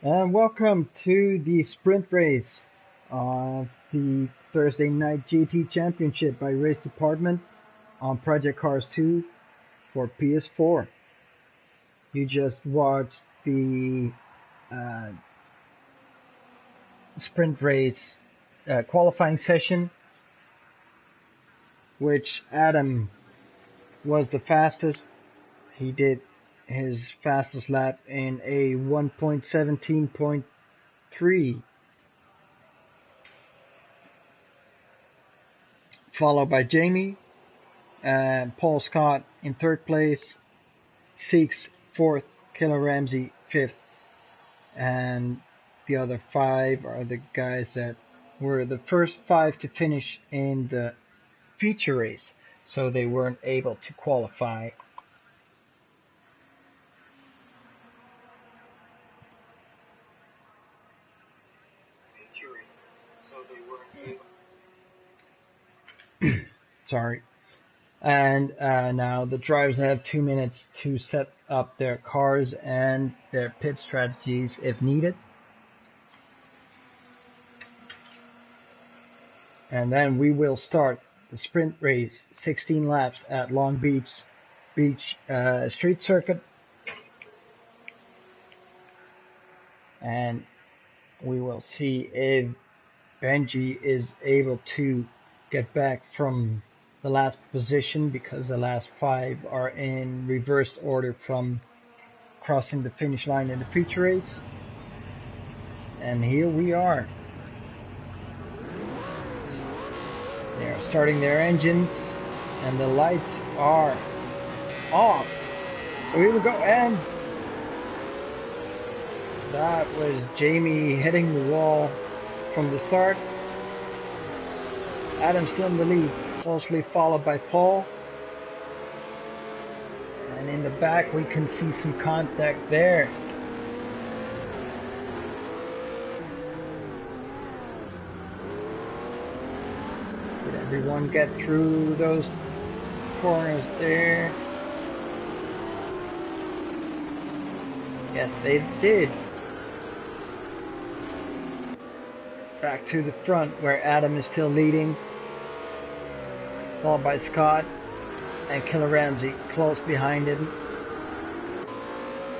And welcome to the sprint race of the Thursday Night GT Championship by Race Department on Project Cars 2 for PS4. You just watched the sprint race qualifying session, which Adam was the fastest. He did his fastest lap in a 1.17.3, followed by Jamie, Paul Scott in third place, Seeks fourth, Killer Ramsey fifth, and the other five are the guys that were the first five to finish in the feature race, so they weren't able to qualify. Sorry. And now the drivers have 2 minutes to set up their cars and their pit strategies if needed. And then we will start the sprint race, 16 laps at Long Beach Street Circuit. And we will see if Benji is able to get back from the last position, because the last five are in reversed order from crossing the finish line in the feature race. And here we are. They are starting their engines and the lights are off. Here we go, and that was Jamie hitting the wall from the start. Adam still in the lead, closely followed by Paul. And in the back we can see some contact there. Did everyone get through those corners there? Yes, they did. Back to the front where Adam is still leading, followed by Scott and Killer Ramsey close behind him.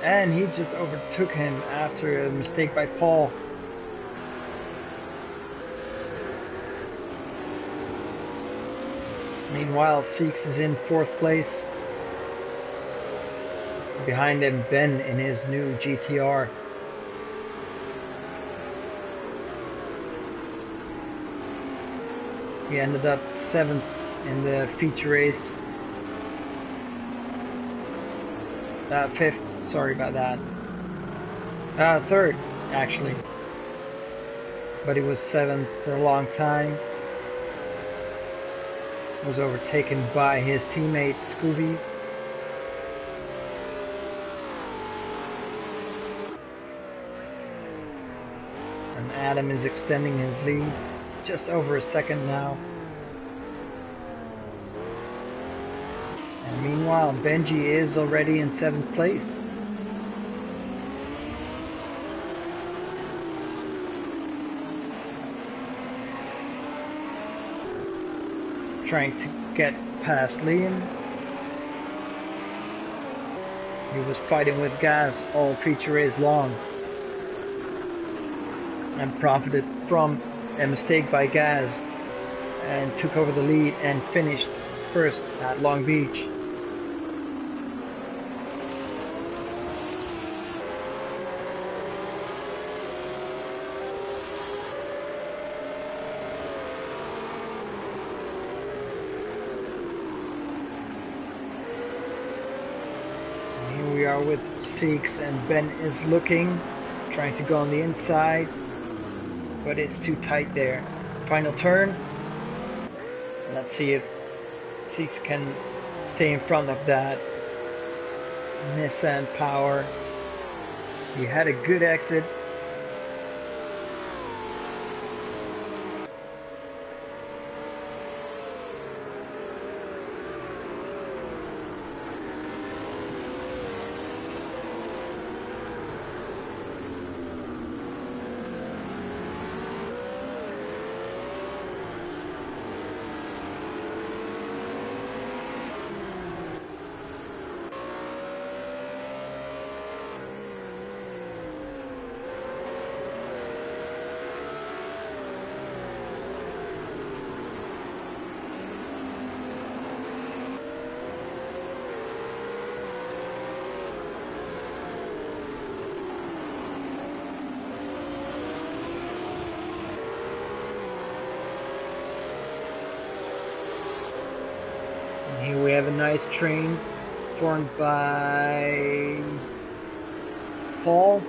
And he just overtook him after a mistake by Paul. Meanwhile, Seeks is in fourth place. Behind him, Ben in his new GTR. He ended up 7th in the feature race. 5th, sorry about that. 3rd, actually. But he was 7th for a long time. Was overtaken by his teammate Scooby. And Adam is extending his lead just over a second now. And meanwhile, Benji is already in 7th place. Trying to get past Liam. He was fighting with gas all feature race long and profited from a mistake by Gaz and took over the lead and finished first at Long Beach. And here we are with Seeks, and Ben is looking, trying to go on the inside, but it's too tight there. Final turn. Let's see if Seeks can stay in front of that Nissan Power. He had a good exit. nice train formed by Paul,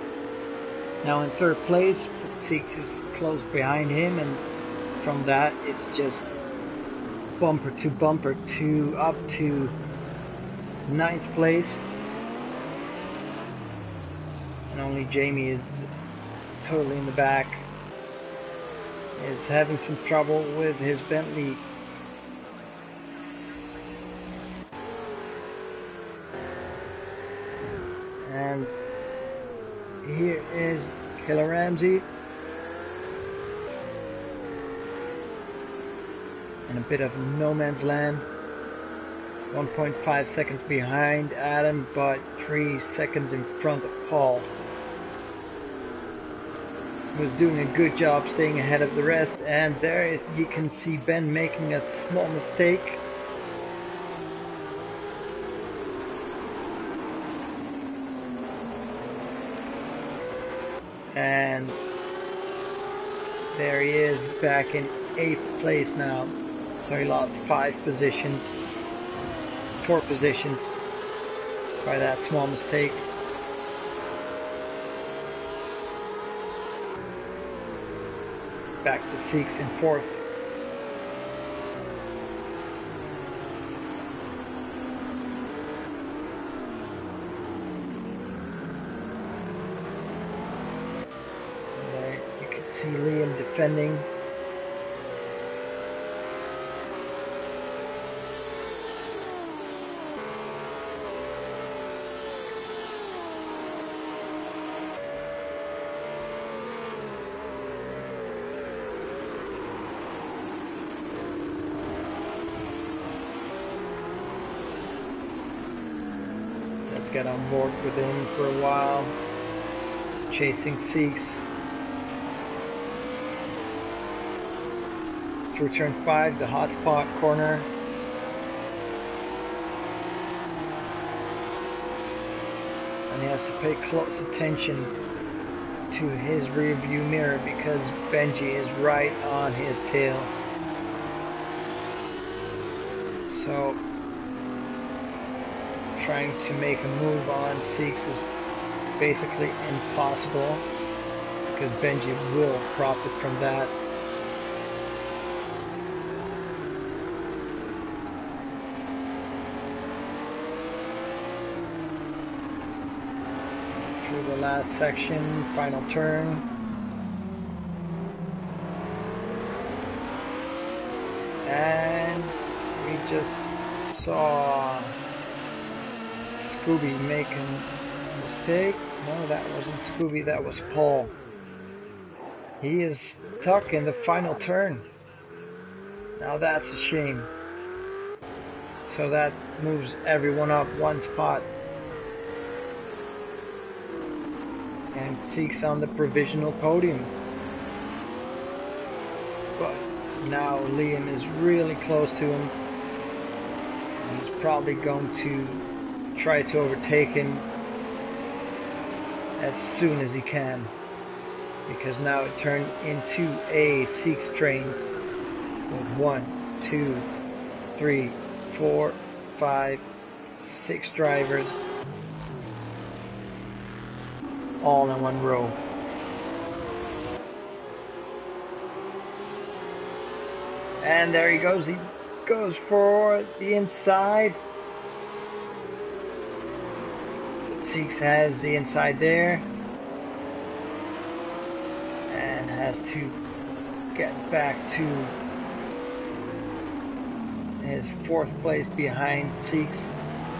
now in third place, but Six is close behind him, and from that it's just bumper to up to ninth place, and only Jamie is totally in the back, is having some trouble with his Bentley. And here is Killer Ramsey, in a bit of no man's land, 1.5 seconds behind Adam, but 3 seconds in front of Paul, who's doing a good job staying ahead of the rest. And there you can see Ben making a small mistake. And there he is, back in 8th place now. So he lost 4 positions by that small mistake. Back to Six in 4th. There you can see Liam defending. Get on board with him for a while, chasing Six through turn 5, the hotspot corner. And he has to pay close attention to his rear view mirror because Benji is right on his tail. So trying to make a move on Six is basically impossible because Benji will profit from that. Through the last section, final turn. And we just saw Scooby making a mistake. No, that wasn't Scooby, that was Paul. He is stuck in the final turn. Now that's a shame. So that moves everyone up 1 spot. And Six on the provisional podium. But now Liam is really close to him. He's probably going to try to overtake him as soon as he can, because now it turned into a Six train with 1, 2, 3, 4, 5, 6 drivers all in one row. And there he goes. He goes for the inside. Six has the inside there and has to get back to his 4th place behind Six.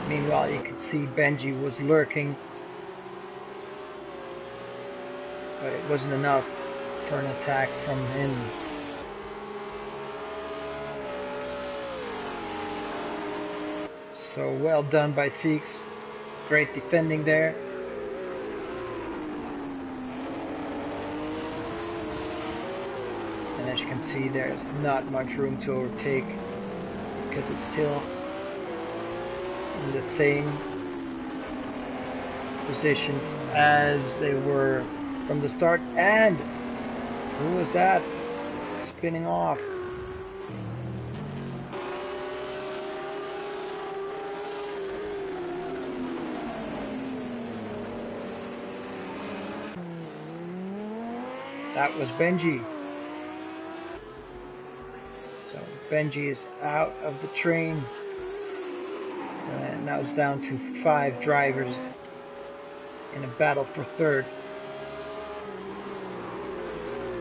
Meanwhile, you can see Benji was lurking, but it wasn't enough for an attack from him. So well done by Six. Great defending there. And as you can see, there's not much room to overtake because it's still in the same positions as they were from the start. And who was that spinning off? That was Benji. So Benji is out of the train. And now it's down to 5 drivers in a battle for third.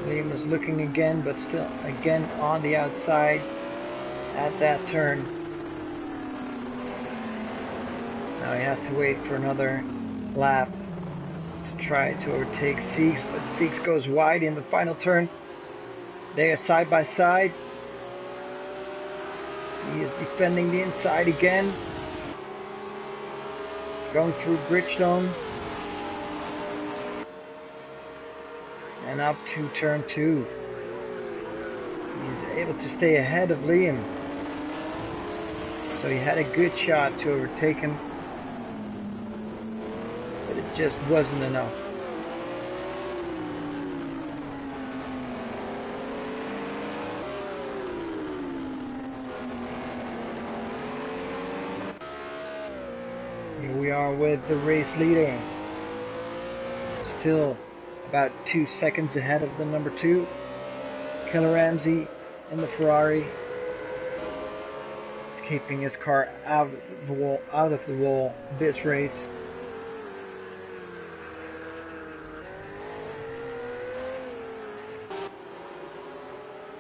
Liam is looking again, but still again on the outside at that turn. Now he has to wait for another lap to try to overtake Seeks, but Seeks goes wide in the final turn. They are side by side. He is defending the inside again. Going through Bridgestone. And up to turn 2. He's able to stay ahead of Liam. So he had a good shot to overtake him. But it just wasn't enough. Here we are with the race leader. Still about 2 seconds ahead of the number 2. Killer Ramsey in the Ferrari. He's keeping his car out of the wall this race.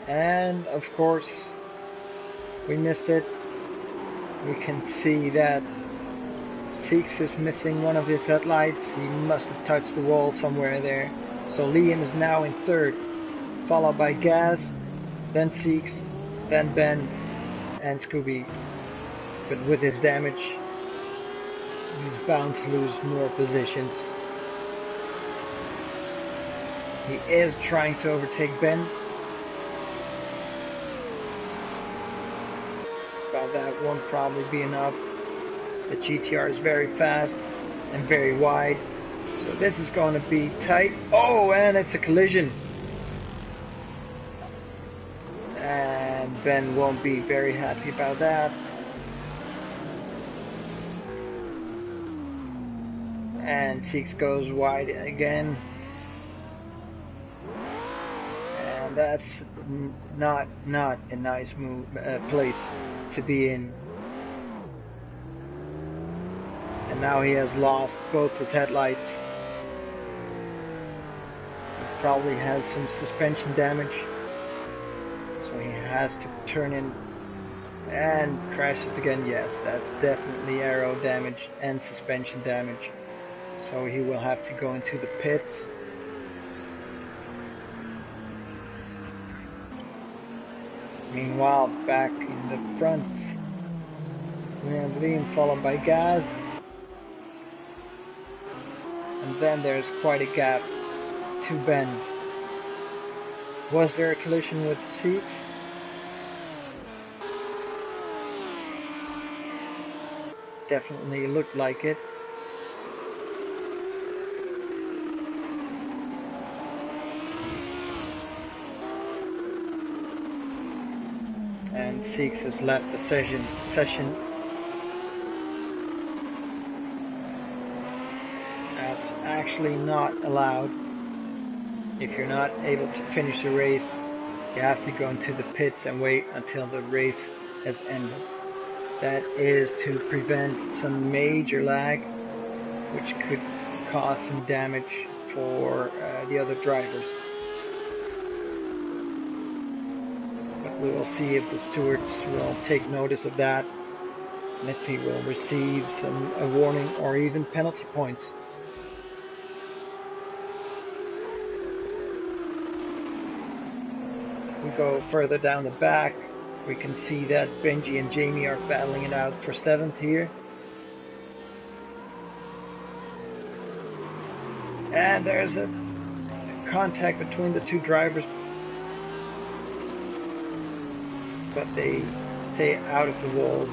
And of course, we missed it. We can see that Seeks is missing one of his headlights. He must have touched the wall somewhere there. So Liam is now in third, followed by Gaz, then Seeks, then Ben, and Scooby. But with his damage, he's bound to lose more positions. He is trying to overtake Ben. But that won't probably be enough. The GTR is very fast and very wide, so this is going to be tight. Oh, and it's a collision. And Ben won't be very happy about that. And Seeks goes wide again. And that's not a nice place to be in. And now he has lost both his headlights. He probably has some suspension damage. So he has to turn in and crashes again. Yes, that's definitely aero damage and suspension damage. So he will have to go into the pits. Meanwhile, back in the front, we have Liam followed by Gaz. And then there's quite a gap to Ben. Was there a collision with Seeks? Definitely looked like it. And Seeks has left the session. That's actually not allowed. If you're not able to finish the race, you have to go into the pits and wait until the race has ended. That is to prevent some major lag, which could cause some damage for the other drivers. But we will see if the stewards will take notice of that, and if he will receive a warning or even penalty points. We go further down the back. We can see that Benji and Jamie are battling it out for 7th here. And there's a contact between the two drivers, but they stay out of the walls.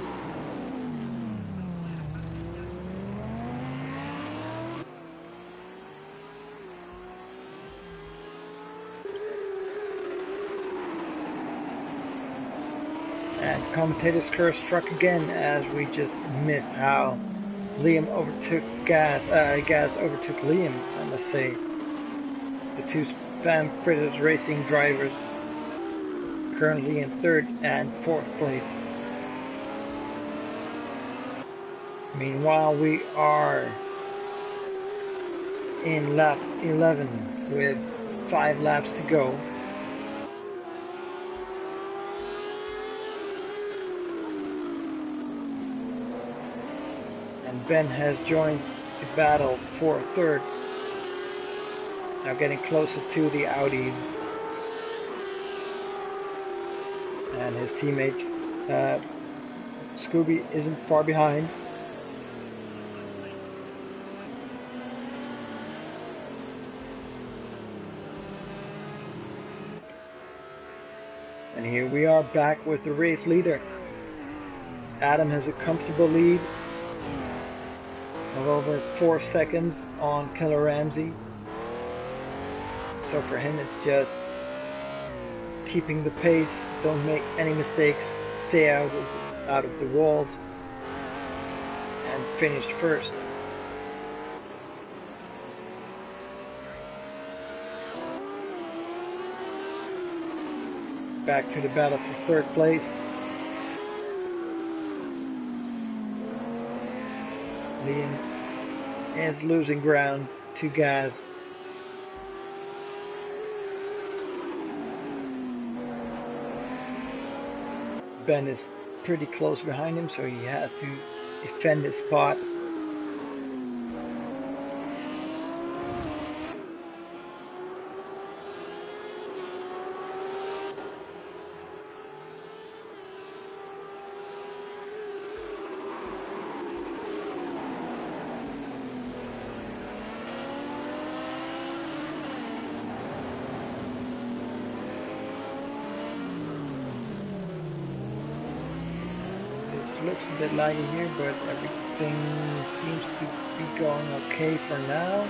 And commentator's curse struck again, as we just missed how Liam overtook Gaz. Gaz overtook Liam, I must say. The two Van Fritters Racing drivers, currently in 3rd and 4th place. Meanwhile, we are in lap 11 with 5 laps to go. And Ben has joined the battle for 3rd. Now getting closer to the Audis. And his teammates, Scooby isn't far behind. And here we are back with the race leader. Adam has a comfortable lead of over 4 seconds on Killer Ramsey. So for him it's just keeping the pace, don't make any mistakes, stay out of the walls, and finish first. Back to the battle for 3rd place. Liam is losing ground to Gaz. Ben is pretty close behind him, so he has to defend his spot. Looks a bit laggy here, but everything seems to be going okay for now.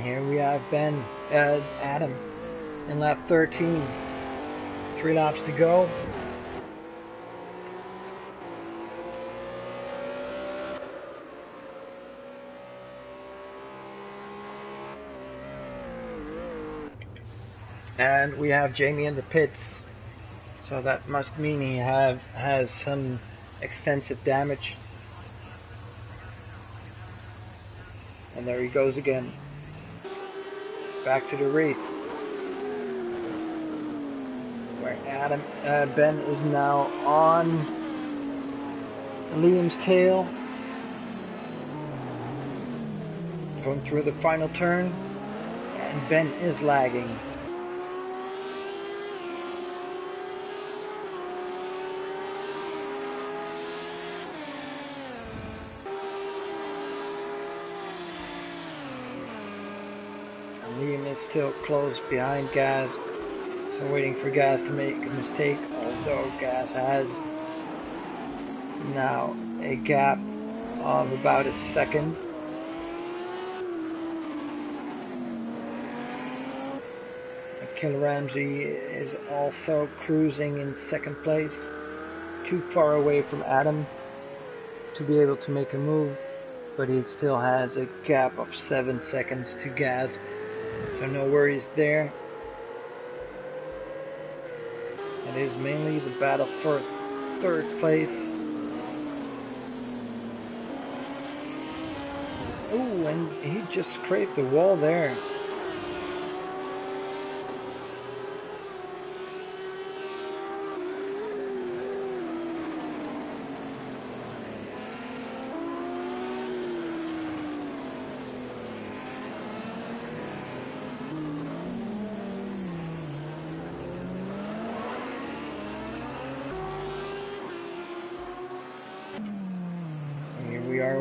Here we have Adam in lap 13. 3 laps to go. And we have Jamie in the pits. So that must mean he has some extensive damage. And there he goes again. Back to the race, where Ben is now on Liam's tail, going through the final turn, and Ben is lagging. Liam is still close behind Gaz, so waiting for Gaz to make a mistake, although Gaz has now a gap of about a second. Killer Ramsey is also cruising in 2nd place, too far away from Adam to be able to make a move, but he still has a gap of 7 seconds to Gaz. So no worries there. It is mainly the battle for 3rd place. Oh, and he just scraped the wall there.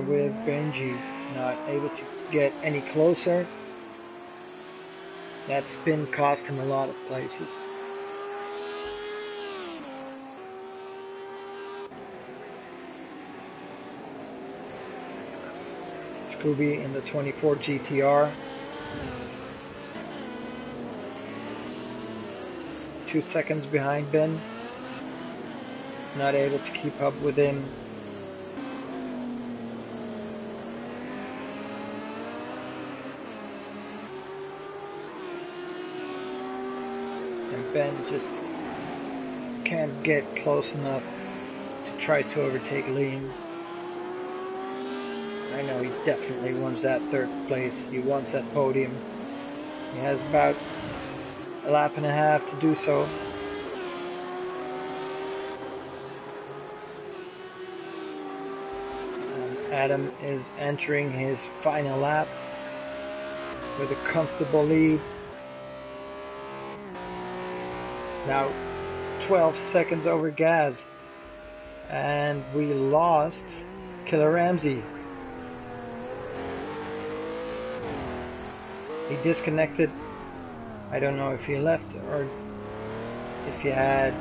With Benji not able to get any closer. That spin cost him a lot of places. Scooby in the 24 GTR. 2 seconds behind Ben. Not able to keep up with him. And Ben just can't get close enough to try to overtake Liam. I know he definitely wants that third place. He wants that podium. He has about a lap and a half to do so. And Adam is entering his final lap with a comfortable lead. Now 12 seconds over Gaz. And we lost Killer Ramsey. He disconnected. I don't know if he left or if he had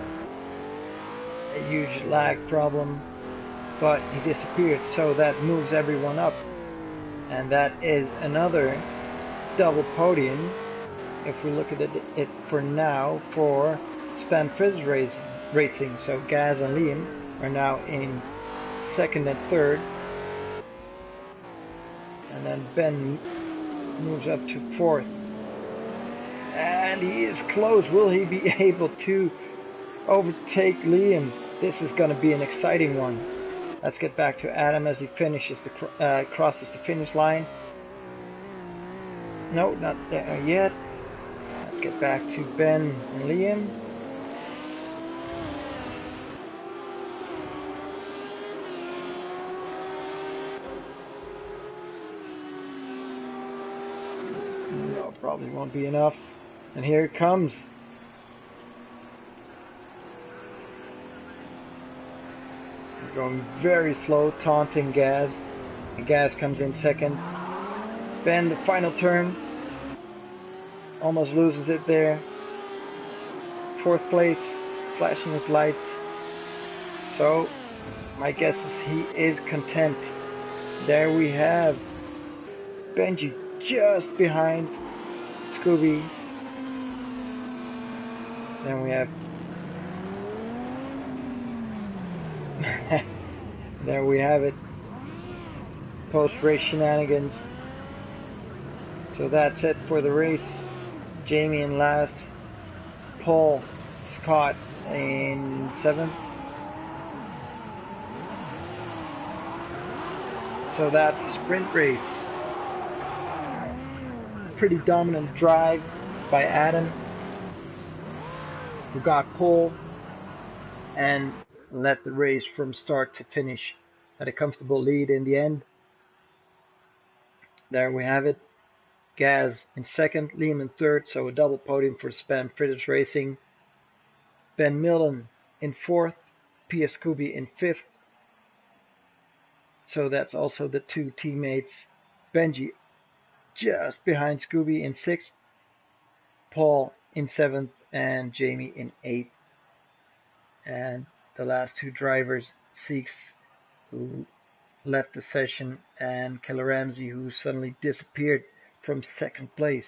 a huge lag problem, but he disappeared, so that moves everyone up, and that is another double podium if we look at it for now for Span Fizz Racing. So Gaz and Liam are now in second and third, and then Ben moves up to fourth. And he is close. Will he be able to overtake Liam? This is going to be an exciting one. Let's get back to Adam as he finishes crosses the finish line. No, not there yet. Let's get back to Ben and Liam. No, probably won't be enough. And here it comes. We're going very slow, taunting Gaz. And Gaz comes in second. Ben, the final turn. Almost loses it there. Fourth place, flashing his lights. So, my guess is he is content. There we have Benji just behind Scooby. Then we have there we have it, post-race shenanigans. So that's it for the race. Jamie in last, Paul Scott in 7th. So that's the sprint race. Pretty dominant drive by Adam, who got pole and led the race from start to finish. Had a comfortable lead in the end. There we have it. Gaz in second, Liam in third, so a double podium for Spam Fritters Racing. Ben Millen in fourth, PS Scooby in fifth. So that's also the two teammates. Benji just behind Scooby in sixth, Paul in seventh, and Jamie in eighth. And the last two drivers, Seeks, who left the session, and Killer Ramsey, who suddenly disappeared from second place.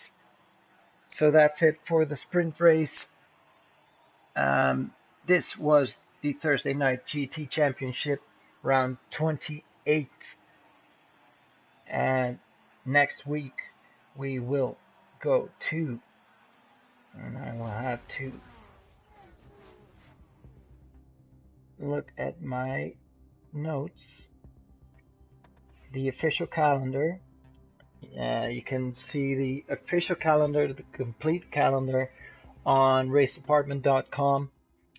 So that's it for the sprint race. This was the Thursday Night GT Championship, round 28. And next week we will go to, and I will have to look at my notes, the official calendar. You can see the official calendar, the complete calendar, on RaceDepartment.com,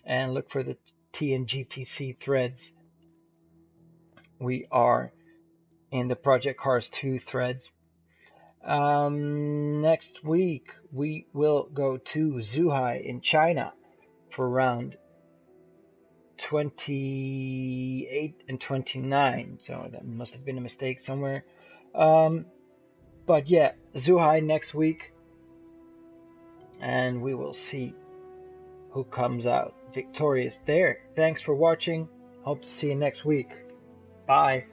and look for the TNGTC threads. We are in the Project Cars 2 threads. Next week we will go to Zhuhai in China for round 28 and 29. So that must have been a mistake somewhere. But yeah, Zhuhai next week, and we will see who comes out victorious there. Thanks for watching. Hope to see you next week. Bye.